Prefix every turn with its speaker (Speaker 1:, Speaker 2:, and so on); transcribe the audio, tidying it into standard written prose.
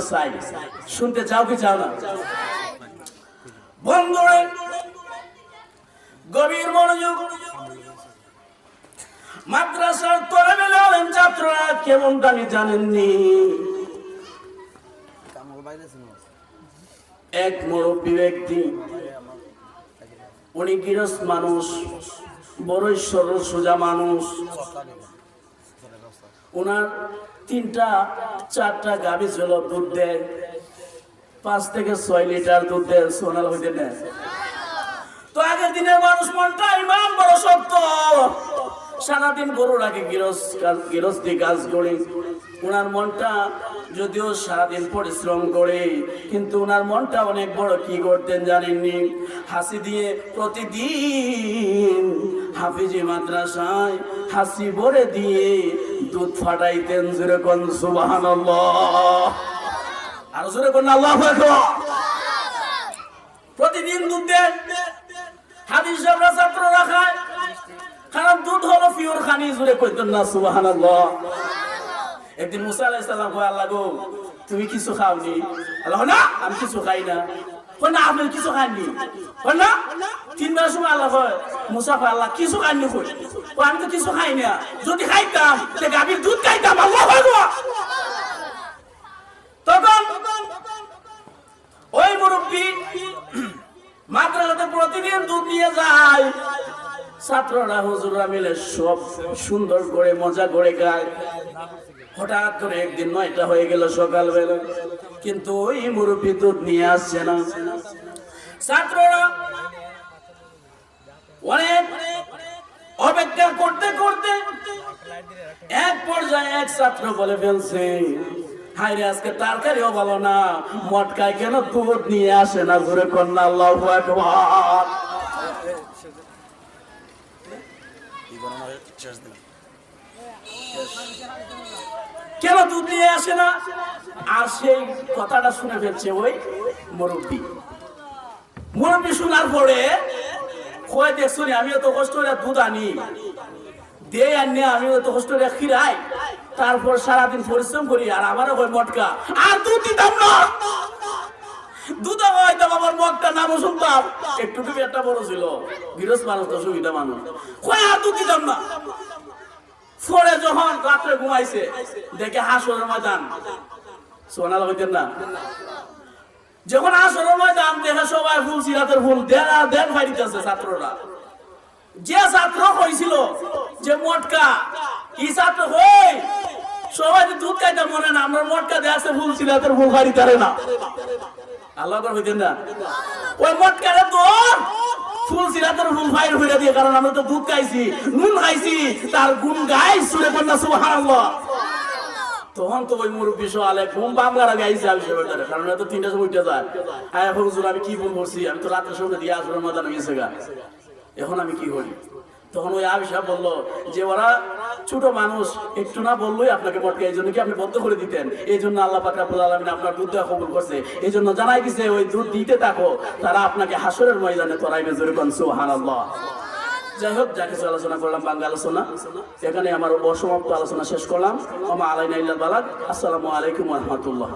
Speaker 1: চাই। শুনতে চাও কি চাও না? বন্ধুরা গভীর মনোযোগ। মাদ্রাসার তরবেলে আলেম ছাত্ররা কেমনটা আমি জানেননি। এক মুরব্বী ব্যক্তি, উনি গৃহস্থ মানুষ, বড়ই সরল সোজা মানুষ। ওনার 3-4টা গাভী ছিল, দুধ দেয় 5 থেকে 6 লিটার দুধ দেয়, সোনাল হইতে নেয়। তো আগের দিনের মানুষ মনটা ইমান বড় শক্ত, সারাদিন গরু রাখে, গৃহস্থী কাজ করে। ওনার মনটা যদিও সারাদিন পরিশ্রম করে, কিন্তু ওনার মনটা অনেক বড়। কি করতেন জানেননি? হাসি দিয়ে প্রতিদিন হাফিজি মাদ্রাসায় হাসি ভরে দিয়ে দুধ ফাটাইতেন। জোরে কোন সুবহানাল্লাহ, আর জোরে কোন আল্লাহু আকবার। প্রতিদিন দুধ দেন, হাদিস সাহেবরা ছাত্র রাখায়, কারণ দুধ হলো পিওর খানি। জোরে কইতেন না সুবহানাল্লাহ। একদিন মুসা আলাইহিস সালাম কয়, আল্লাহ গো তুমি কিছু খাওনি? আল্লাহ না, আমি কিছু খাই না। কয় না, আপনি কিছু খাননি? কয় না। 3বার সময় আল্লাহ কয়, মুসা কয়, আল্লাহ কিছু খাননি? কই আমি তো কিছু খাই না। যদি খাইতাম তে গাভীর দুধ খাইতাম। আল্লাহু আকবার। তখন ওই মুরব্বি মাদ্রাসাতে প্রতিদিন দুধ নিয়ে যায়। ছাত্ররা হুজুররা মিলে সব সুন্দর করে মজা করে খায়। হঠাৎ করে একদিন 9টা হয়ে গেল সকালবেলা, কিন্তু ওই মুরব্বি দুধ নিয়ে আসছে না। ছাত্ররা অনেক অপেক্ষা করতে করতে এক পর্যায়ে এক ছাত্র বলে ফেলছে, হায়রে আজকে তরকারিও ভালো না, মটকায় কেন দুধ নিয়ে আসে না? জোরে কন্যা আল্লাহু আকবার। কেন দুধ নিয়ে আসে না? আর সেই কথাটা শুনে ফেলছে ওই মুরব্বী। মুরব্বী শোনার পরে কয়, দেখছো আমি এত কষ্ট করে দুধ আনি দে আনি, আমি এত কষ্ট করে খিরাই, তারপর সারাদিন পরিশ্রম করি, আর আমারও কয় মটকা, আর দুধ দিতাম না। দুধ হয়তো আমার মগটা নামও শুনতাম, একটু একটা বড় ছিল, গৃহস্থ মানুষ তো সুবিধা মানুষ, কয় আর দুধ দিতাম না। পরে যখন রাত্রে ঘুমাইছে, দেখে হাসরের ময়দান, সোনাল হইতেন না, যখন হাসরের ময়দান দেখে সবাই ফুল সিরাতের ফুল দেন ফাইতেছে। ছাত্ররা, যে ছাত্র হয়েছিল যে মটকা, কি ছাত্র হই সবাই দুধ খাইতে মনে না, আমরা মটকা দেখছে ফুল সিরাতের ফুল ফাইতারে না। আল্লাহ হইতেন না, ওই মটকারে তো ফুল সিরাতের ফুল ফাইর হইয়া দিয়ে, কারণ আমরা তো দুধ খাইছি, নুন খাইছি, তার গুণ গাই সুরে কন্যা সুবহানাল্লাহ। তখন তো ওই মুরব্বী সোয়ালে ঘুম বাংলার আগে আইসে আমি সেবার, কারণ তো 3টার সময় উঠে যায়। হ্যাঁ হুজুর আমি কি ভুল করছি, আমি তো রাত্রের সময় দিয়ে আসবার ময়দানে গেছে গা, এখন আমি কি করি? তখন ওই আবিষা বললো যে ওরা ছোট মানুষ, একটু না বললোই আপনাকে মটকা, এই জন্য কি আপনি বন্ধ করে দিতেন? এই জন্য আল্লাহ পাক রব্বুল আলামিন আপনার দুধ দেওয়া কবুল করছে, এই জন্য জানাই দিছে ওই দুধ দিতে থাকো, তারা আপনাকে হাসরের ময়দানে তরাইবে। জোরে কোন সুবহানাল্লাহ। যাই হোক, যা কিছু আলোচনা করলাম বাংলা আলোচনা, এখানে আমার অসমাপ্ত আলোচনা শেষ করলাম। ওমা আলাইনা ইল্লাল বালাগ। আসসালামু আলাইকুম ওয়া রাহমাতুল্লাহ।